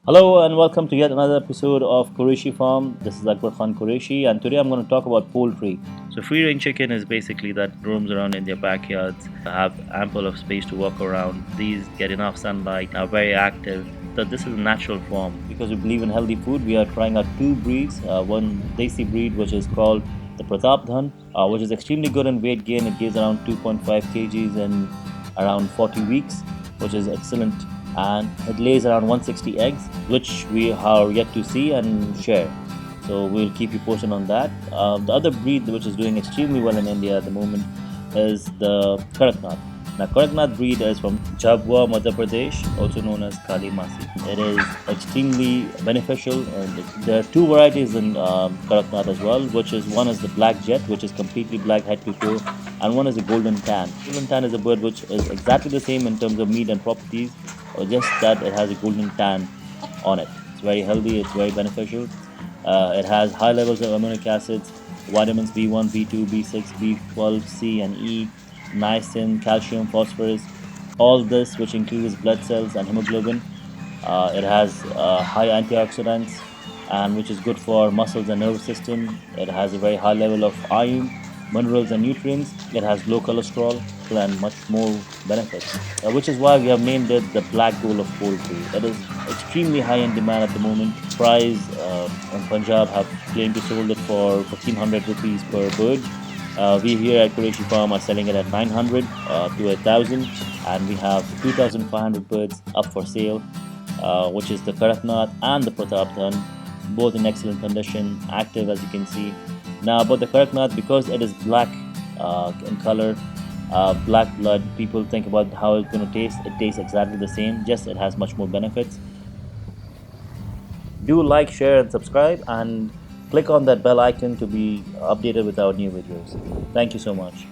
Hello and welcome to yet another episode of Qureshi Farm. This is Akbar Khan Qureshi, and today I'm going to talk about poultry. So free range chicken is basically that roams around in their backyards, have ample of space to walk around. These get enough sunlight, are very active. So this is a natural form. Because we believe in healthy food, we are trying out two breeds. One desi breed which is called the Pratapdhan, which is extremely good in weight gain. It gives around 2.5 kgs in around 40 weeks, which is excellent, and it lays around 160 eggs, which we are yet to see and share. So we'll keep you posted on that. The other breed which is doing extremely well in India at the moment is the Kadaknath. Now, Kadaknath breed is from Jhabua, Madhya Pradesh, also known as Kali Masi. It is extremely beneficial. There are two varieties in Kadaknath as well, which is one is the black jet, which is completely black head to toe, and one is the golden tan. Golden tan is a bird which is exactly the same in terms of meat and properties, or just that it has a golden tan on it. It's very healthy. It's very beneficial. It has high levels of amino acids, vitamins B1, B2, B6, B12, C, and E, niacin, calcium, phosphorus, all this which increases blood cells and hemoglobin. It has high antioxidants, and which is good for muscles and nervous system. It has a very high level of iron, minerals and nutrients. It has low cholesterol and much more benefits, which is why we have named it the black gold of poultry. It is extremely high in demand at the moment. Price in Punjab have claimed to sold it for 1500 rupees per bird. We here at Qureshi Farm are selling it at 900 to 1000, and we have 2500 birds up for sale, which is the Kadaknath and the Pratabdhan, both in excellent condition, active as you can see. Now about the Kadaknath, because it is black in color, black blood, people think about how it's going to taste. It tastes exactly the same, just it has much more benefits. Do like, share, and subscribe, and click on that bell icon to be updated with our new videos. Thank you so much.